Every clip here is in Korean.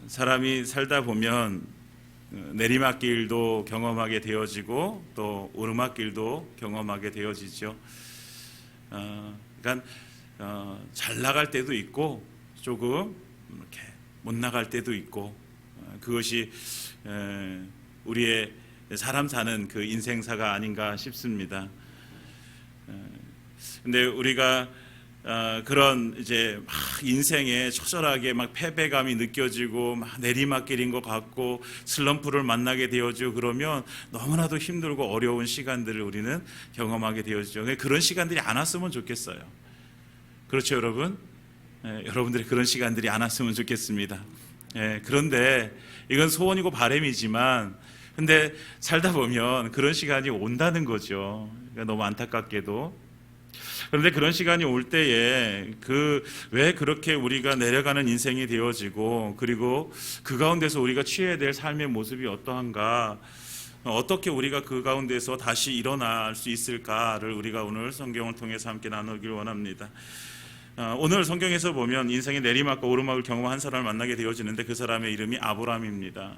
사람이 살다 보면 내리막길도 경험하게 되어지고 또 오르막길도 경험하게 되어지죠. 그러니까 잘 나갈 때도 있고 조금 이렇게 못 나갈 때도 있고, 그것이 우리의 사람 사는 그 인생사가 아닌가 싶습니다. 근데 우리가 그런 이제 막 인생에 처절하게 막 패배감이 느껴지고 막 내리막길인 것 같고 슬럼프를 만나게 되어지고 그러면 너무나도 힘들고 어려운 시간들을 우리는 경험하게 되어지죠. 그런 시간들이 안 왔으면 좋겠어요. 그렇죠, 여러분? 여러분들이 그런 시간들이 안 왔으면 좋겠습니다. 그런데 이건 소원이고 바람이지만, 근데 살다 보면 그런 시간이 온다는 거죠. 그러니까 너무 안타깝게도. 그런데 그런 시간이 올 때에 왜 그렇게 우리가 내려가는 인생이 되어지고, 그리고 그 가운데서 우리가 취해야 될 삶의 모습이 어떠한가, 어떻게 우리가 그 가운데서 다시 일어날 수 있을까를 우리가 오늘 성경을 통해서 함께 나누길 원합니다. 오늘 성경에서 보면 인생의 내리막과 오르막을 경험한 한 사람을 만나게 되어지는데 그 사람의 이름이 아브람입니다.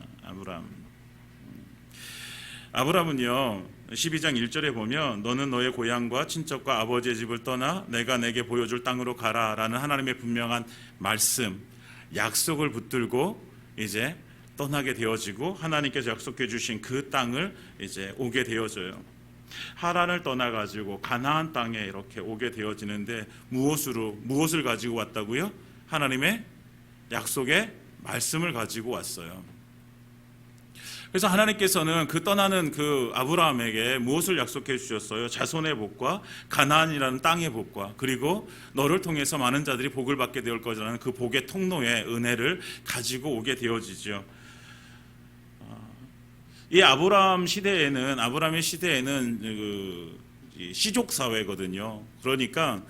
아브람은요 12장 1절에 보면 너는 너의 고향과 친척과 아버지의 집을 떠나 내가 내게 보여줄 땅으로 가라 라는 하나님의 분명한 말씀, 약속을 붙들고 이제 떠나게 되어지고 하나님께서 약속해 주신 그 땅을 이제 오게 되어져요. 하란을 떠나가지고 가나안 땅에 이렇게 오게 되어지는데 무엇을 가지고 왔다고요? 하나님의 약속의 말씀을 가지고 왔어요. 그래서 하나님께서는 그 떠나는 그 아브라함에게 무엇을 약속해 주셨어요? 자손의 복과 가나안이라는 땅의 복과, 그리고 너를 통해서 많은 자들이 복을 받게 될 것이라는 그 복의 통로의 은혜를 가지고 오게 되어지죠. 이 아브라함의 시대에는 그 시족 사회거든요. 그러니까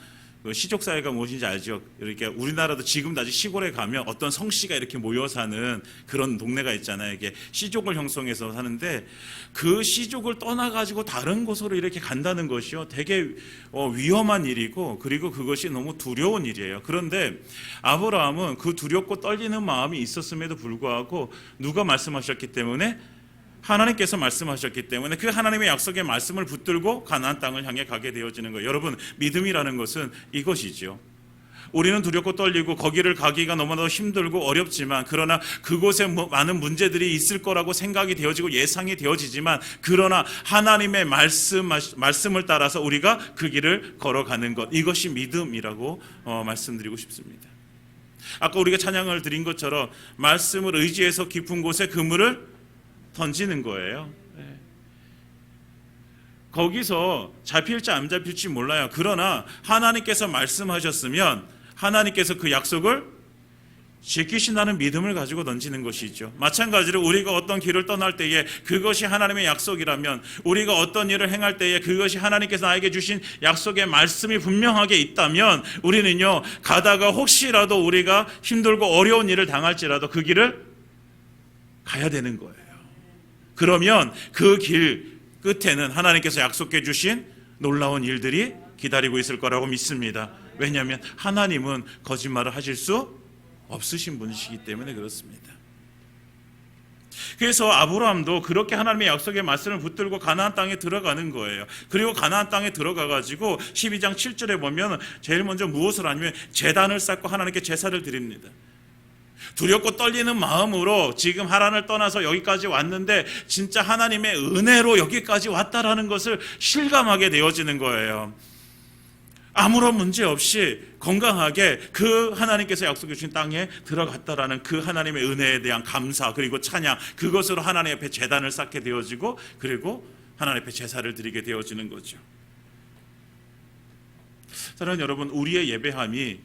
그 시족 사회가 무엇인지 알죠? 이렇게 우리나라도 지금도 아직 시골에 가면 어떤 성씨가 이렇게 모여 사는 그런 동네가 있잖아요. 이게 시족을 형성해서 사는데 그 시족을 떠나 가지고 다른 곳으로 이렇게 간다는 것이요, 되게 위험한 일이고, 그리고 그것이 너무 두려운 일이에요. 그런데 아브라함은 그 두렵고 떨리는 마음이 있었음에도 불구하고 누가 말씀하셨기 때문에, 하나님께서 말씀하셨기 때문에 그 하나님의 약속의 말씀을 붙들고 가나안 땅을 향해 가게 되어지는 거예요. 여러분, 믿음이라는 것은 이것이죠. 우리는 두렵고 떨리고 거기를 가기가 너무나도 힘들고 어렵지만, 그러나 그곳에 많은 문제들이 있을 거라고 생각이 되어지고 예상이 되어지지만, 그러나 하나님의 말씀을 따라서 우리가 그 길을 걸어가는 것, 이것이 믿음이라고 말씀드리고 싶습니다. 아까 우리가 찬양을 드린 것처럼 말씀을 의지해서 깊은 곳에 그물을 던지는 거예요. 거기서 잡힐지 안 잡힐지 몰라요. 그러나 하나님께서 말씀하셨으면 하나님께서 그 약속을 지키신다는 믿음을 가지고 던지는 것이죠. 마찬가지로 우리가 어떤 길을 떠날 때에 그것이 하나님의 약속이라면, 우리가 어떤 일을 행할 때에 그것이 하나님께서 나에게 주신 약속의 말씀이 분명하게 있다면, 우리는요 가다가 혹시라도 우리가 힘들고 어려운 일을 당할지라도 그 길을 가야 되는 거예요. 그러면 그 길 끝에는 하나님께서 약속해 주신 놀라운 일들이 기다리고 있을 거라고 믿습니다. 왜냐하면 하나님은 거짓말을 하실 수 없으신 분이시기 때문에 그렇습니다. 그래서 아브라함도 그렇게 하나님의 약속의 말씀을 붙들고 가나안 땅에 들어가는 거예요. 그리고 가나안 땅에 들어가가지고 12장 7절에 보면 제일 먼저 무엇을 하냐면 제단을 쌓고 하나님께 제사를 드립니다. 두렵고 떨리는 마음으로 지금 하란을 떠나서 여기까지 왔는데 진짜 하나님의 은혜로 여기까지 왔다라는 것을 실감하게 되어지는 거예요. 아무런 문제 없이 건강하게 그 하나님께서 약속해 주신 땅에 들어갔다라는 그 하나님의 은혜에 대한 감사, 그리고 찬양, 그것으로 하나님 앞에 제단을 쌓게 되어지고, 그리고 하나님 앞에 제사를 드리게 되어지는 거죠. 사랑하는 여러분, 우리의 예배함이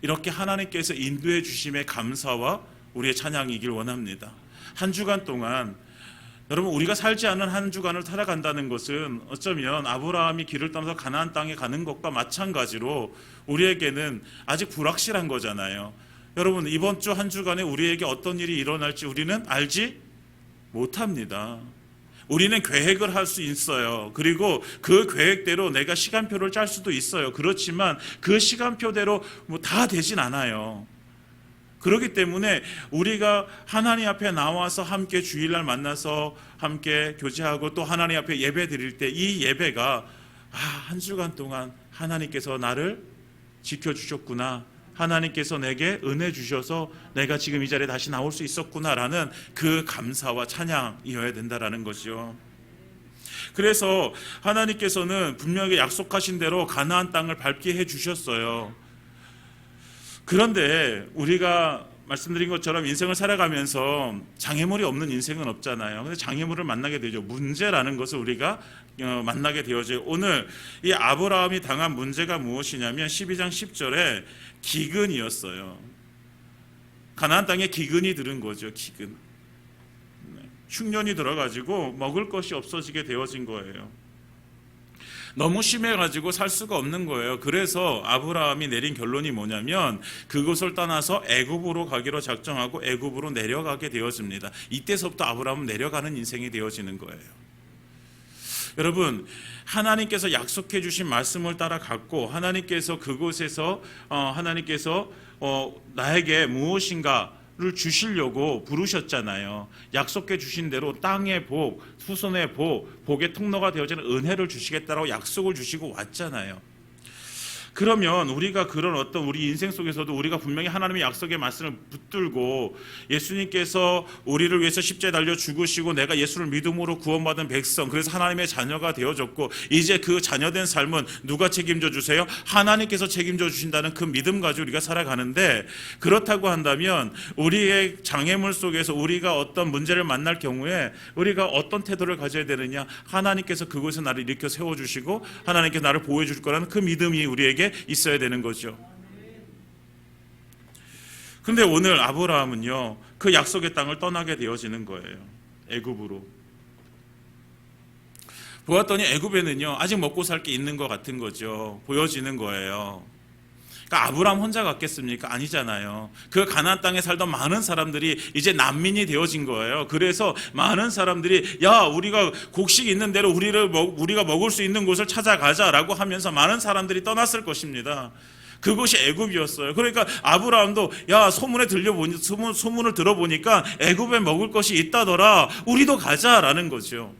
이렇게 하나님께서 인도해 주심의 감사와 우리의 찬양이길 원합니다. 한 주간 동안 여러분, 우리가 살지 않은 한 주간을 살아간다는 것은 어쩌면 아브라함이 길을 떠나서 가나안 땅에 가는 것과 마찬가지로 우리에게는 아직 불확실한 거잖아요. 여러분, 이번 주 한 주간에 우리에게 어떤 일이 일어날지 우리는 알지 못합니다. 우리는 계획을 할 수 있어요. 그리고 그 계획대로 내가 시간표를 짤 수도 있어요. 그렇지만 그 시간표대로 다 되진 않아요. 그렇기 때문에 우리가 하나님 앞에 나와서 함께 주일날 만나서 함께 교제하고 또 하나님 앞에 예배 드릴 때 이 예배가 한 주간 동안 하나님께서 나를 지켜주셨구나, 하나님께서 내게 은혜 주셔서 내가 지금 이 자리에 다시 나올 수 있었구나라는 그 감사와 찬양이어야 된다라는 거죠. 그래서 하나님께서는 분명히 약속하신 대로 가나안 땅을 밟게 해주셨어요. 그런데 우리가 말씀드린 것처럼 인생을 살아가면서 장애물이 없는 인생은 없잖아요. 근데 장애물을 만나게 되죠. 문제라는 것을 우리가 만나게 되어져요. 오늘 이 아브라함이 당한 문제가 무엇이냐면 12장 10절에 기근이었어요. 가나안 땅에 기근이 들은 거죠. 기근. 흉년이 들어가지고 먹을 것이 없어지게 되어진 거예요. 너무 심해가지고 살 수가 없는 거예요. 그래서 아브라함이 내린 결론이 뭐냐면 그곳을 떠나서 애굽으로 가기로 작정하고 애굽으로 내려가게 되어집니다. 이때서부터 아브라함은 내려가는 인생이 되어지는 거예요. 여러분, 하나님께서 약속해 주신 말씀을 따라갔고 하나님께서 그곳에서 하나님께서 나에게 무엇인가를 주시려고 부르셨잖아요. 약속해 주신 대로 땅의 복, 후손의 복, 복의 통로가 되어지는 은혜를 주시겠다라고 약속을 주시고 왔잖아요. 그러면 우리가 그런 어떤 우리 인생 속에서도 우리가 분명히 하나님의 약속의 말씀을 붙들고 예수님께서 우리를 위해서 십자가에 달려 죽으시고 내가 예수를 믿음으로 구원받은 백성, 그래서 하나님의 자녀가 되어졌고 이제 그 자녀된 삶은 누가 책임져 주세요? 하나님께서 책임져 주신다는 그 믿음 가지고 우리가 살아가는데, 그렇다고 한다면 우리의 장애물 속에서 우리가 어떤 문제를 만날 경우에 우리가 어떤 태도를 가져야 되느냐? 하나님께서 그곳에 나를 일으켜 세워주시고 하나님께서 나를 보호해 줄 거라는 그 믿음이 우리에게 있어야 되는 거죠. 그런데 오늘 아브라함은요, 그 약속의 땅을 떠나게 되어지는 거예요. 애굽으로. 보았더니 애굽에는요 아직 먹고 살 게 있는 것 같은 거죠. 보여지는 거예요. 그러니까 아브라함 혼자 갔겠습니까? 아니잖아요. 그 가나안 땅에 살던 많은 사람들이 이제 난민이 되어진 거예요. 그래서 많은 사람들이 야, 우리가 곡식 있는 대로 우리가 먹을 수 있는 곳을 찾아가자라고 하면서 많은 사람들이 떠났을 것입니다. 그곳이 애굽이었어요. 그러니까 아브라함도 야, 소문을 들어보니까 애굽에 먹을 것이 있다더라. 우리도 가자라는 거죠.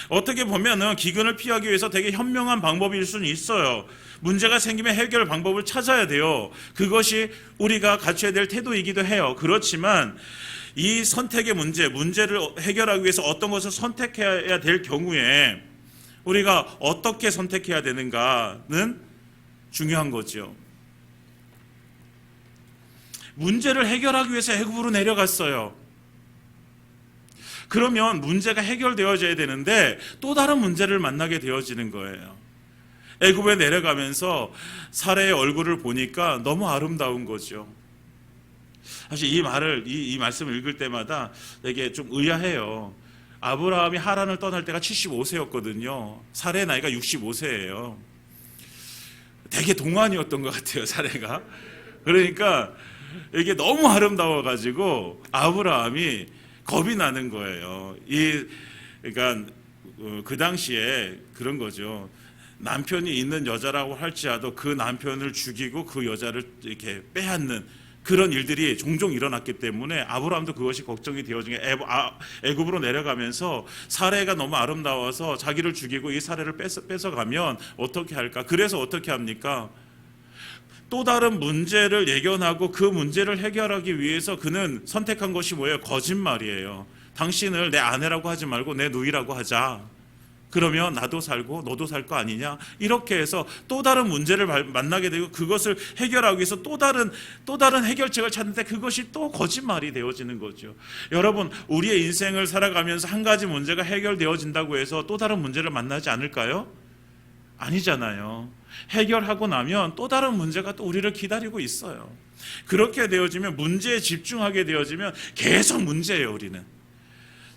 어떻게 보면은 기근을 피하기 위해서 되게 현명한 방법일 수는 있어요. 문제가 생기면 해결 방법을 찾아야 돼요. 그것이 우리가 갖춰야 될 태도이기도 해요. 그렇지만 이 선택의 문제를 해결하기 위해서 어떤 것을 선택해야 될 경우에 우리가 어떻게 선택해야 되는가는 중요한 거죠. 문제를 해결하기 위해서 애굽으로 내려갔어요. 그러면 문제가 해결되어져야 되는데 또 다른 문제를 만나게 되어지는 거예요. 애굽에 내려가면서 사레의 얼굴을 보니까 너무 아름다운 거죠. 사실 이 말씀을 읽을 때마다 되게 좀 의아해요. 아브라함이 하란을 떠날 때가 75세였거든요. 사레의 나이가 65세예요. 되게 동안이었던 것 같아요, 사레가. 그러니까 이게 너무 아름다워가지고 아브라함이 겁이 나는 거예요. 그러니까 그 당시에 그런 거죠. 남편이 있는 여자라고 할지라도 그 남편을 죽이고 그 여자를 이렇게 빼앗는 그런 일들이 종종 일어났기 때문에 아브라함도 그것이 걱정이 되어진 게 애굽으로 내려가면서 사레가 너무 아름다워서 자기를 죽이고 이 사레를 뺏어가면 어떻게 할까? 그래서 어떻게 합니까? 또 다른 문제를 예견하고 그 문제를 해결하기 위해서 그는 선택한 것이 뭐예요? 거짓말이에요. 당신을 내 아내라고 하지 말고 내 누이라고 하자. 그러면 나도 살고 너도 살 거 아니냐? 이렇게 해서 또 다른 문제를 만나게 되고 그것을 해결하기 위해서 또 다른 해결책을 찾는데 그것이 또 거짓말이 되어지는 거죠. 여러분, 우리의 인생을 살아가면서 한 가지 문제가 해결되어진다고 해서 또 다른 문제를 만나지 않을까요? 아니잖아요. 해결하고 나면 또 다른 문제가 또 우리를 기다리고 있어요. 그렇게 되어지면, 문제에 집중하게 되어지면 계속 문제예요, 우리는.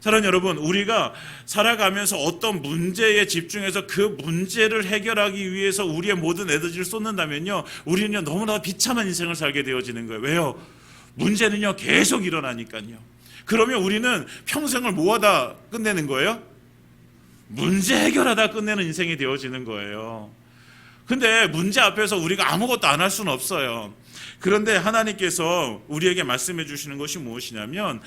사랑하는 여러분, 우리가 살아가면서 어떤 문제에 집중해서 그 문제를 해결하기 위해서 우리의 모든 에너지를 쏟는다면요, 우리는 너무나 비참한 인생을 살게 되어지는 거예요. 왜요? 문제는요 계속 일어나니까요. 그러면 우리는 평생을 뭐 하다 끝내는 거예요? 문제 해결하다 끝내는 인생이 되어지는 거예요. 근데 문제 앞에서 우리가 아무것도 안 할 수는 없어요. 그런데 하나님께서 우리에게 말씀해 주시는 것이 무엇이냐면,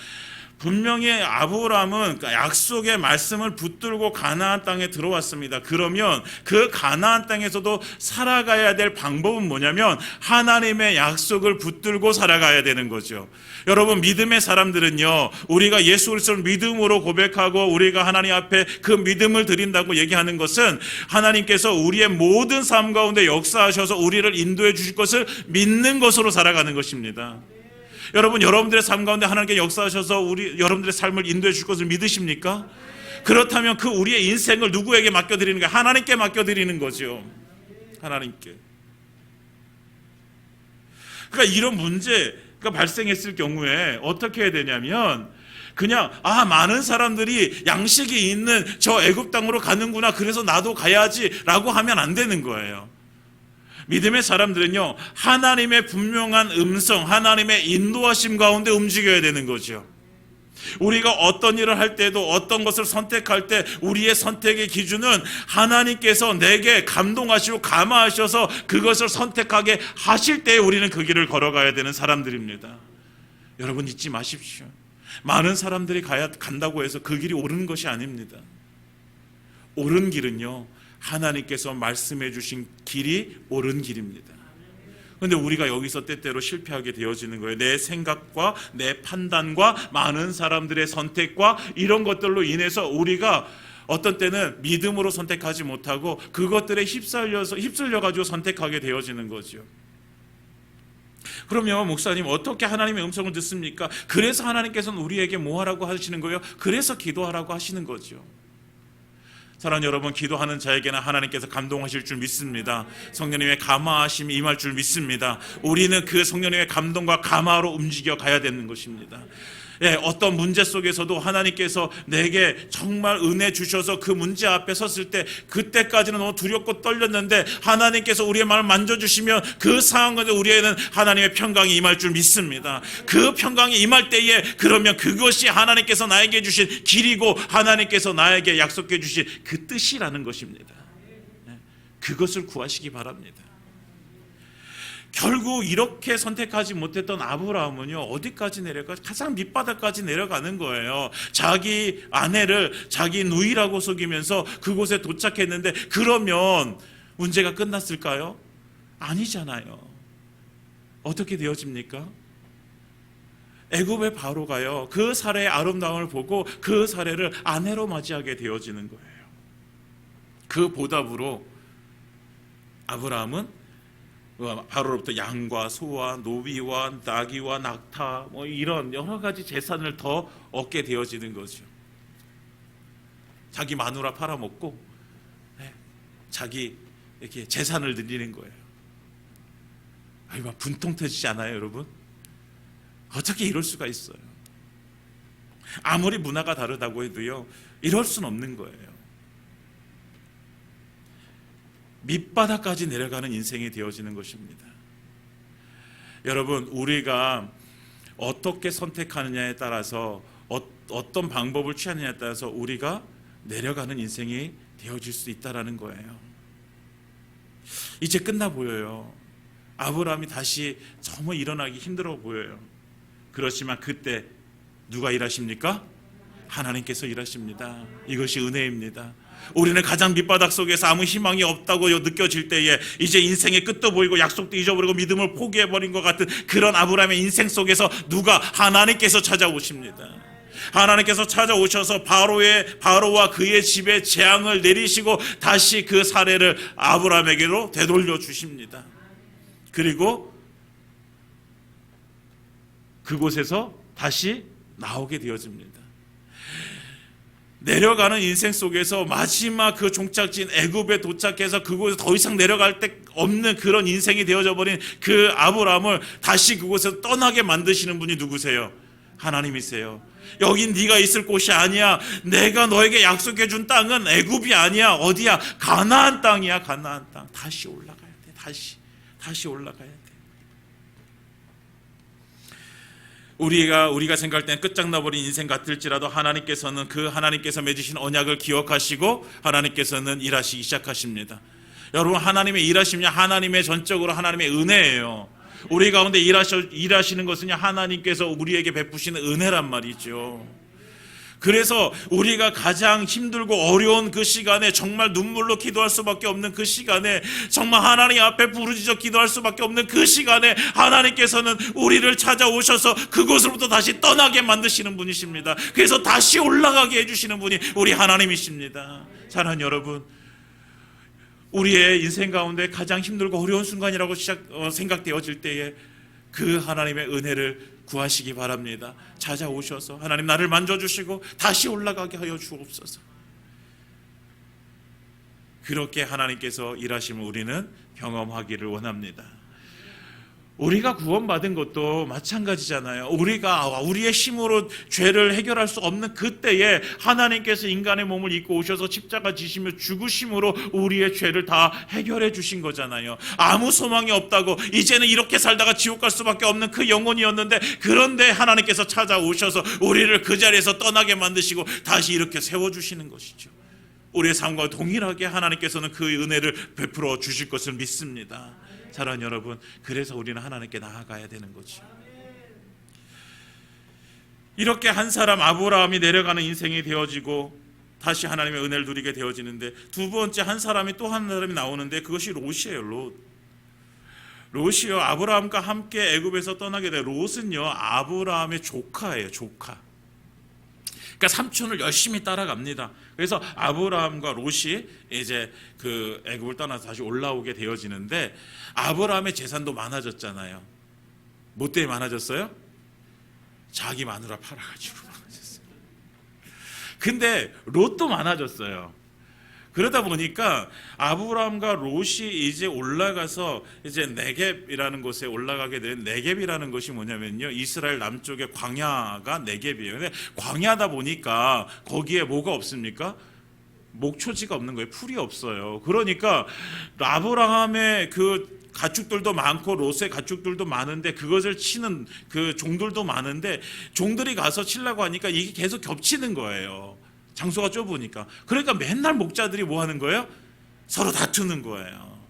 분명히 아브라함은 약속의 말씀을 붙들고 가나안 땅에 들어왔습니다. 그러면 그 가나안 땅에서도 살아가야 될 방법은 뭐냐면 하나님의 약속을 붙들고 살아가야 되는 거죠. 여러분, 믿음의 사람들은요, 우리가 예수 그리스도를 믿음으로 고백하고 우리가 하나님 앞에 그 믿음을 드린다고 얘기하는 것은 하나님께서 우리의 모든 삶 가운데 역사하셔서 우리를 인도해 주실 것을 믿는 것으로 살아가는 것입니다. 여러분, 여러분들의 삶 가운데 하나님께 역사하셔서 여러분들의 삶을 인도해 줄 것을 믿으십니까? 그렇다면 그 우리의 인생을 누구에게 맡겨드리는 거예요? 하나님께 맡겨드리는 거죠. 하나님께. 그러니까 이런 문제가 발생했을 경우에 어떻게 해야 되냐면, 그냥 많은 사람들이 양식이 있는 저 애굽 땅으로 가는구나, 그래서 나도 가야지라고 하면 안 되는 거예요. 믿음의 사람들은요, 하나님의 분명한 음성, 하나님의 인도하심 가운데 움직여야 되는 거죠. 우리가 어떤 일을 할 때도, 어떤 것을 선택할 때 우리의 선택의 기준은 하나님께서 내게 감동하시고 감화하셔서 그것을 선택하게 하실 때 우리는 그 길을 걸어가야 되는 사람들입니다. 여러분, 잊지 마십시오. 많은 사람들이 간다고 해서 그 길이 옳은 것이 아닙니다. 옳은 길은요, 하나님께서 말씀해 주신 길이 옳은 길입니다. 그런데 우리가 여기서 때때로 실패하게 되어지는 거예요. 내 생각과 내 판단과 많은 사람들의 선택과 이런 것들로 인해서 우리가 어떤 때는 믿음으로 선택하지 못하고 그것들에 휩쓸려가지고 선택하게 되어지는 거죠. 그러면 목사님, 어떻게 하나님의 음성을 듣습니까? 그래서 하나님께서는 우리에게 뭐 하라고 하시는 거예요? 그래서 기도하라고 하시는 거죠. 사랑하는 여러분, 기도하는 자에게는 하나님께서 감동하실 줄 믿습니다. 성령님의 감화하심이 임할 줄 믿습니다. 우리는 그 성령님의 감동과 감화로 움직여 가야 되는 것입니다. 어떤 문제 속에서도 하나님께서 내게 정말 은혜 주셔서 그 문제 앞에 섰을 때, 그때까지는 너무 두렵고 떨렸는데 하나님께서 우리의 마음을 만져주시면 그 상황 가운데 우리에는 하나님의 평강이 임할 줄 믿습니다. 그 평강이 임할 때에, 그러면 그것이 하나님께서 나에게 주신 길이고 하나님께서 나에게 약속해 주신 그 뜻이라는 것입니다. 그것을 구하시기 바랍니다. 결국 이렇게 선택하지 못했던 아브라함은요, 어디까지 내려가? 가장 밑바닥까지 내려가는 거예요. 자기 아내를 자기 누이라고 속이면서 그곳에 도착했는데, 그러면 문제가 끝났을까요? 아니잖아요. 어떻게 되어집니까? 애굽의 바로가요, 그 사례의 아름다움을 보고 그 사례를 아내로 맞이하게 되어지는 거예요. 그 보답으로 아브라함은 바로로부터 양과 소와 노비와 나귀와 낙타, 이런 여러 가지 재산을 더 얻게 되어지는 거죠. 자기 마누라 팔아먹고 자기 이렇게 재산을 늘리는 거예요. 막 분통 터지지 않아요, 여러분? 어떻게 이럴 수가 있어요? 아무리 문화가 다르다고 해도요, 이럴 수는 없는 거예요. 밑바닥까지 내려가는 인생이 되어지는 것입니다. 여러분, 우리가 어떻게 선택하느냐에 따라서, 어떤 방법을 취하느냐에 따라서 우리가 내려가는 인생이 되어질 수 있다는 거예요. 이제 끝나 보여요. 아브라함이 다시 정말 일어나기 힘들어 보여요. 그렇지만 그때 누가 일하십니까? 하나님께서 일하십니다. 이것이 은혜입니다. 우리는 가장 밑바닥 속에서 아무 희망이 없다고 느껴질 때에, 이제 인생의 끝도 보이고 약속도 잊어버리고 믿음을 포기해버린 것 같은 그런 아브라함의 인생 속에서 누가? 하나님께서 찾아오십니다. 하나님께서 찾아오셔서 바로와 그의 집에 재앙을 내리시고 다시 그 사례를 아브라함에게로 되돌려 주십니다. 그리고 그곳에서 다시 나오게 되어집니다. 내려가는 인생 속에서 마지막 그 종착지인 애굽에 도착해서 그곳에 더 이상 내려갈 데 없는 그런 인생이 되어져 버린 그 아브라함을 다시 그곳에서 떠나게 만드시는 분이 누구세요? 하나님이세요. 여긴 네가 있을 곳이 아니야. 내가 너에게 약속해 준 땅은 애굽이 아니야. 어디야? 가나안 땅이야. 가나안 땅. 다시 올라가야 돼. 다시 올라가야 돼. 우리가 생각할 때는 끝장나버린 인생 같을지라도 하나님께서 맺으신 언약을 기억하시고 하나님께서는 일하시기 시작하십니다. 여러분, 하나님의 일하심이 하나님의 전적으로 하나님의 은혜예요. 우리 가운데 일하시는 것은 하나님께서 우리에게 베푸시는 은혜란 말이죠. 그래서 우리가 가장 힘들고 어려운 그 시간에, 정말 눈물로 기도할 수밖에 없는 그 시간에, 정말 하나님 앞에 부르짖어 기도할 수밖에 없는 그 시간에 하나님께서는 우리를 찾아오셔서 그곳으로부터 다시 떠나게 만드시는 분이십니다. 그래서 다시 올라가게 해주시는 분이 우리 하나님이십니다. 사랑하는 여러분, 우리의 인생 가운데 가장 힘들고 어려운 순간이라고 생각되어질 때에 그 하나님의 은혜를 구하시기 바랍니다. 찾아오셔서 하나님 나를 만져주시고 다시 올라가게 하여 주옵소서. 그렇게 하나님께서 일하심을 우리는 경험하기를 원합니다. 우리가 구원받은 것도 마찬가지잖아요. 우리가 우리의 힘으로 죄를 해결할 수 없는 그때에 하나님께서 인간의 몸을 입고 오셔서 십자가 지시며 죽으심으로 우리의 죄를 다 해결해 주신 거잖아요. 아무 소망이 없다고 이제는 이렇게 살다가 지옥 갈 수밖에 없는 그 영혼이었는데, 그런데 하나님께서 찾아오셔서 우리를 그 자리에서 떠나게 만드시고 다시 이렇게 세워주시는 것이죠. 우리의 삶과 동일하게 하나님께서는 그 은혜를 베풀어 주실 것을 믿습니다. 사랑하는 여러분, 그래서 우리는 하나님께 나아가야 되는 거죠. 이렇게 한 사람 아브라함이 내려가는 인생이 되어지고 다시 하나님의 은혜를 누리게 되어지는데, 두 번째 한 사람이 또 한 사람이 나오는데 그것이 롯이에요. 롯이요, 아브라함과 함께 애굽에서 떠나게 돼. 롯은요 아브라함의 조카예요. 조카. 그러니까 삼촌을 열심히 따라갑니다. 그래서 아브라함과 롯이 이제 그 애굽을 떠나서 다시 올라오게 되어지는데, 아브라함의 재산도 많아졌잖아요. 뭐 때문에 많아졌어요? 자기 마누라 팔아가지고 많아졌어요. 근데 롯도 많아졌어요. 그러다 보니까 아브라함과 롯이 이제 올라가서 이제 네겝이라는 곳에 올라가게 된, 네겝이라는 것이 뭐냐면요, 이스라엘 남쪽의 광야가 네겝이에요. 근데 광야다 보니까 거기에 뭐가 없습니까? 목초지가 없는 거예요. 풀이 없어요. 그러니까 아브라함의 그 가축들도 많고 롯의 가축들도 많은데 그것을 치는 그 종들도 많은데, 종들이 가서 치려고 하니까 이게 계속 겹치는 거예요. 장소가 좁으니까. 그러니까 맨날 목자들이 뭐 하는 거예요? 서로 다투는 거예요.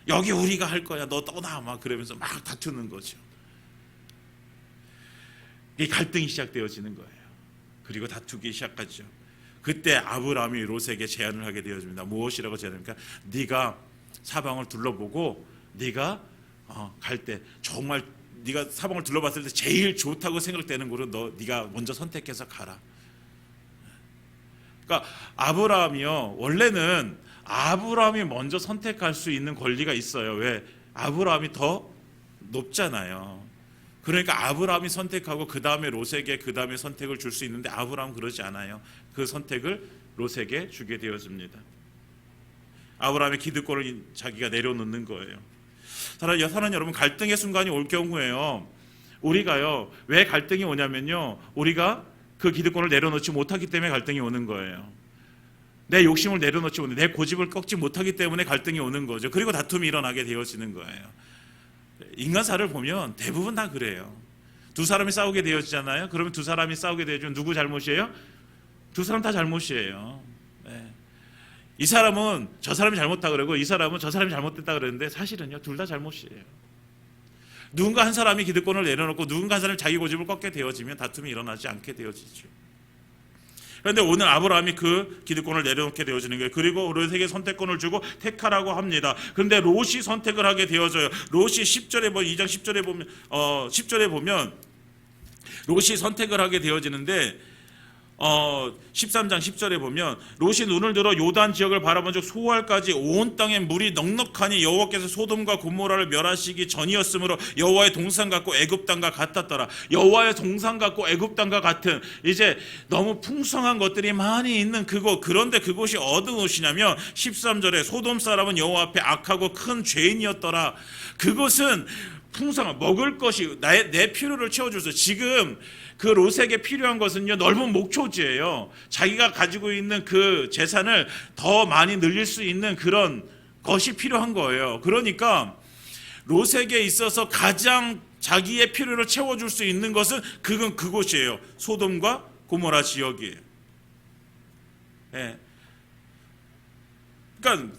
여기 우리가 할 거야, 너 떠나, 막 그러면서 막 다투는 거죠. 이 갈등이 시작되어지는 거예요. 그리고 다투기 시작하죠. 그때 아브라함이 롯에게 제안을 하게 되어집니다. 무엇이라고 제안합니까? 네가 사방을 둘러보고 네가 갈 때 정말 네가 사방을 둘러봤을 때 제일 좋다고 생각되는 곳을 네가 먼저 선택해서 가라. 그러니까 아브라함이요, 원래는 아브라함이 먼저 선택할 수 있는 권리가 있어요. 왜? 아브라함이 더 높잖아요. 그러니까 아브라함이 선택하고 그 다음에 롯에게 그 다음에 선택을 줄 수 있는데, 아브라함은 그러지 않아요. 그 선택을 롯에게 주게 되어집니다. 아브라함의 기득권을 자기가 내려놓는 거예요. 사랑하는 여러분, 갈등의 순간이 올 경우에요, 우리가요, 왜 갈등이 오냐면요, 우리가 그 기득권을 내려놓지 못하기 때문에 갈등이 오는 거예요. 내 욕심을 내려놓지 못해, 내 고집을 꺾지 못하기 때문에 갈등이 오는 거죠. 그리고 다툼이 일어나게 되어지는 거예요. 인간사를 보면 대부분 다 그래요. 두 사람이 싸우게 되어지잖아요. 그러면 두 사람이 싸우게 되어지면 누구 잘못이에요? 두 사람 다 잘못이에요. 네. 이 사람은 저 사람이 잘못다 그러고 이 사람은 저 사람이 잘못됐다 그러는데, 사실은요 둘 다 잘못이에요. 누군가 한 사람이 기득권을 내려놓고 누군가 한 사람이 자기 고집을 꺾게 되어지면 다툼이 일어나지 않게 되어지죠. 그런데 오늘 아브라함이 그 기득권을 내려놓게 되어지는 거예요. 그리고 롯에게 선택권을 주고 택하라고 합니다. 그런데 롯이 선택을 하게 되어져요. 롯이 10절에 2장 10절에 보면 롯이 선택을 하게 되어지는데, 13장 10절에 보면 롯이 눈을 들어 요단 지역을 바라본 적 소알까지 온 땅에 물이 넉넉하니 여호와께서 소돔과 고모라를 멸하시기 전이었으므로 여호와의 동산 같고 애굽 땅과 같았더라. 여호와의 동산 같고 애굽 땅과 같은, 이제 너무 풍성한 것들이 많이 있는 그곳. 그런데 그곳이 어떤 곳이냐면 13절에 소돔 사람은 여호와 앞에 악하고 큰 죄인이었더라. 그것은 풍성한 먹을 것이 내 필요를 채워줄 수. 지금 그 롯에게 필요한 것은요, 넓은 목초지예요. 자기가 가지고 있는 그 재산을 더 많이 늘릴 수 있는 그런 것이 필요한 거예요. 그러니까 롯에게 있어서 가장 자기의 필요를 채워줄 수 있는 것은 그건 그곳이에요. 소돔과 고모라 지역이에요. 네. 그러니까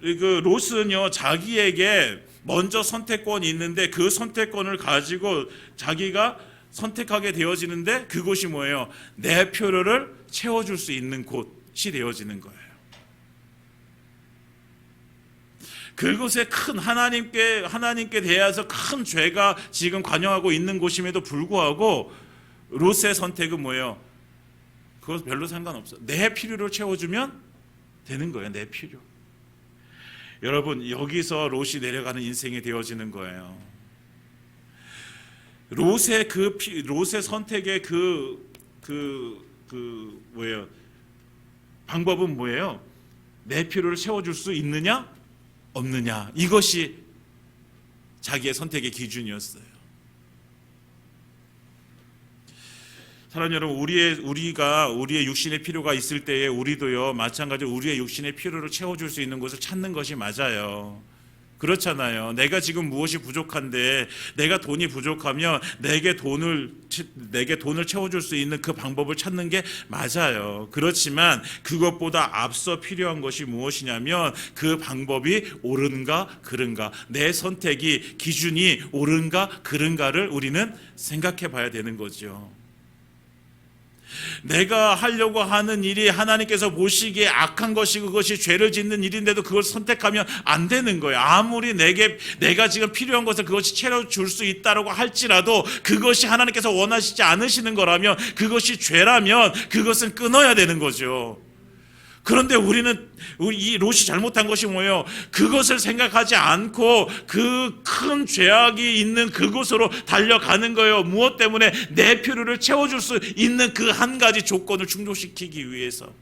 그 롯은요, 자기에게 먼저 선택권이 있는데 그 선택권을 가지고 자기가 선택하게 되어지는데 그곳이 뭐예요? 내 필요를 채워줄 수 있는 곳이 되어지는 거예요. 그곳에 큰 하나님께 대해서 큰 죄가 지금 관여하고 있는 곳임에도 불구하고 롯의 선택은 뭐예요? 그것 별로 상관없어. 내 필요를 채워주면 되는 거예요. 내 필요. 여러분, 여기서 롯이 내려가는 인생이 되어지는 거예요. 롯의 선택의 뭐예요? 방법은 뭐예요? 내 필요를 채워줄 수 있느냐 없느냐, 이것이 자기의 선택의 기준이었어요. 사랑하는 여러분, 우리의 육신의 필요가 있을 때에 우리도요, 마찬가지로 우리의 육신의 필요를 채워줄 수 있는 곳을 찾는 것이 맞아요. 그렇잖아요. 내가 지금 무엇이 부족한데, 내가 돈이 부족하면 내게 돈을 채워줄 수 있는 그 방법을 찾는 게 맞아요. 그렇지만 그것보다 앞서 필요한 것이 무엇이냐면 그 방법이 옳은가 그른가, 내 선택이 기준이 옳은가 그른가를 우리는 생각해 봐야 되는 거죠. 내가 하려고 하는 일이 하나님께서 보시기에 악한 것이 그것이 죄를 짓는 일인데도 그걸 선택하면 안 되는 거예요. 아무리 내가 지금 필요한 것을 그것이 채워줄 수 있다라고 할지라도 그것이 하나님께서 원하시지 않으시는 거라면, 그것이 죄라면 그것은 끊어야 되는 거죠. 그런데 이 롯이 잘못한 것이 뭐예요? 그것을 생각하지 않고 그 큰 죄악이 있는 그곳으로 달려가는 거예요. 무엇 때문에? 내 필요를 채워줄 수 있는 그 한 가지 조건을 충족시키기 위해서.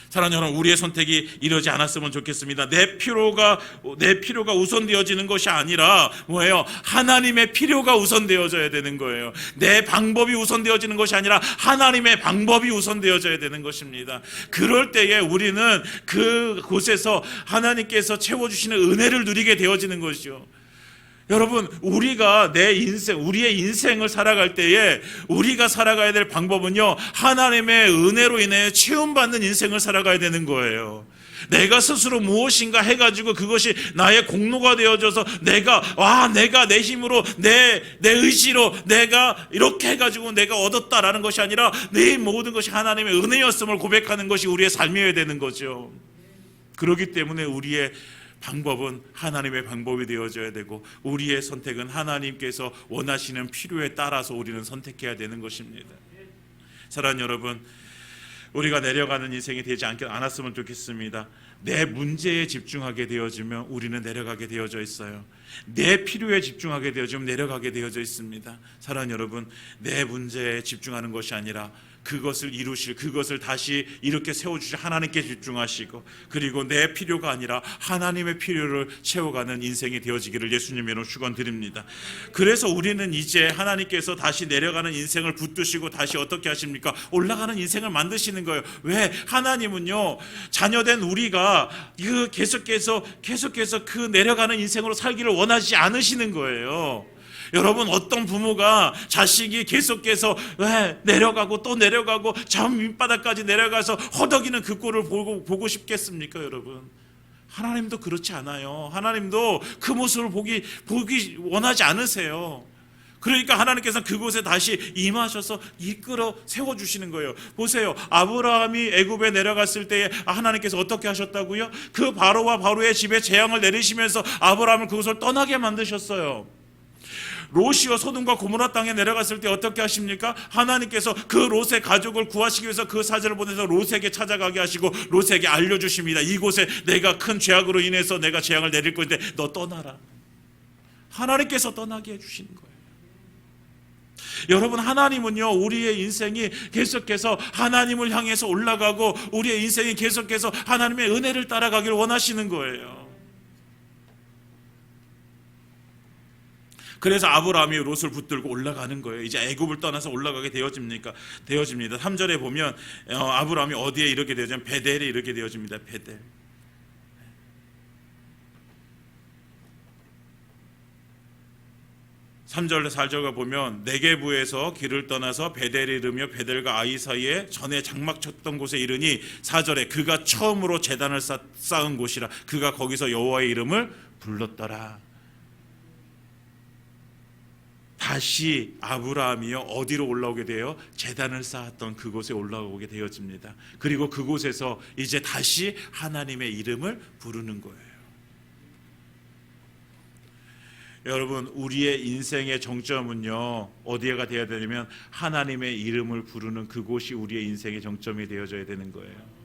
사랑하는 여러분, 우리의 선택이 이러지 않았으면 좋겠습니다. 내 필요가 우선되어지는 것이 아니라 뭐예요? 하나님의 필요가 우선되어져야 되는 거예요. 내 방법이 우선되어지는 것이 아니라 하나님의 방법이 우선되어져야 되는 것입니다. 그럴 때에 우리는 그곳에서 하나님께서 채워주시는 은혜를 누리게 되어지는 것이죠. 여러분, 우리의 인생을 살아갈 때에 우리가 살아가야 될 방법은요, 하나님의 은혜로 인해 채움받는 인생을 살아가야 되는 거예요. 내가 스스로 무엇인가 해가지고 그것이 나의 공로가 되어져서 내가 내 힘으로 내 의지로 내가 이렇게 해가지고 내가 얻었다라는 것이 아니라 내 모든 것이 하나님의 은혜였음을 고백하는 것이 우리의 삶이어야 되는 거죠. 그렇기 때문에 우리의 방법은 하나님의 방법이 되어져야 되고, 우리의 선택은 하나님께서 원하시는 필요에 따라서 우리는 선택해야 되는 것입니다. 사랑하는 여러분, 우리가 내려가는 인생이 되지 않았으면 좋겠습니다. 내 문제에 집중하게 되어지면 우리는 내려가게 되어져 있어요. 내 필요에 집중하게 되어지면 내려가게 되어져 있습니다. 사랑하는 여러분, 내 문제에 집중하는 것이 아니라 그것을 다시 이렇게 세워주신 하나님께 집중하시고, 그리고 내 필요가 아니라 하나님의 필요를 채워가는 인생이 되어지기를 예수님의 이름으로 축원드립니다. 그래서 우리는 이제 하나님께서 다시 내려가는 인생을 붙드시고 다시 어떻게 하십니까? 올라가는 인생을 만드시는 거예요. 왜? 하나님은요, 자녀된 우리가 계속해서 그 내려가는 인생으로 살기를 원하지 않으시는 거예요. 여러분, 어떤 부모가 자식이 계속해서 내려가고 또 내려가고 저 밑바닥까지 내려가서 허덕이는 그 꼴을 보고 싶겠습니까? 여러분, 하나님도 그렇지 않아요. 하나님도 그 모습을 보기 원하지 않으세요. 그러니까 하나님께서 그곳에 다시 임하셔서 이끌어 세워주시는 거예요. 보세요, 아브라함이 애굽에 내려갔을 때에 하나님께서 어떻게 하셨다고요? 그 바로와 바로의 집에 재앙을 내리시면서 아브라함을 그곳을 떠나게 만드셨어요. 롯이요, 소돔과 고모라 땅에 내려갔을 때 어떻게 하십니까? 하나님께서 그 롯의 가족을 구하시기 위해서 그 사자를 보내서 롯에게 찾아가게 하시고 롯에게 알려주십니다. 이곳에 내가 큰 죄악으로 인해서 내가 재앙을 내릴 건데 너 떠나라. 하나님께서 떠나게 해주시는 거예요. 여러분, 하나님은요, 우리의 인생이 계속해서 하나님을 향해서 올라가고 우리의 인생이 계속해서 하나님의 은혜를 따라가기를 원하시는 거예요. 그래서 아브라함이 롯을 붙들고 올라가는 거예요. 이제 애굽을 떠나서 올라가게 되어집니다. 3절에 보면 아브라함이 어디에 이르게 되어지면 베델에 이르게 되어집니다. 베델. 3절 4절과 보면 네게부에서 길을 떠나서 베델에 이르며 베델과 아이 사이에 전에 장막 쳤던 곳에 이르니 4절에 그가 처음으로 제단을 쌓은 곳이라 그가 거기서 여호와의 이름을 불렀더라. 다시 아브라함이요 어디로 올라오게 돼요? 제단을 쌓았던 그곳에 올라오게 되어집니다. 그리고 그곳에서 이제 다시 하나님의 이름을 부르는 거예요. 여러분, 우리의 인생의 정점은요 어디에가 되어야 되냐면 하나님의 이름을 부르는 그곳이 우리의 인생의 정점이 되어져야 되는 거예요.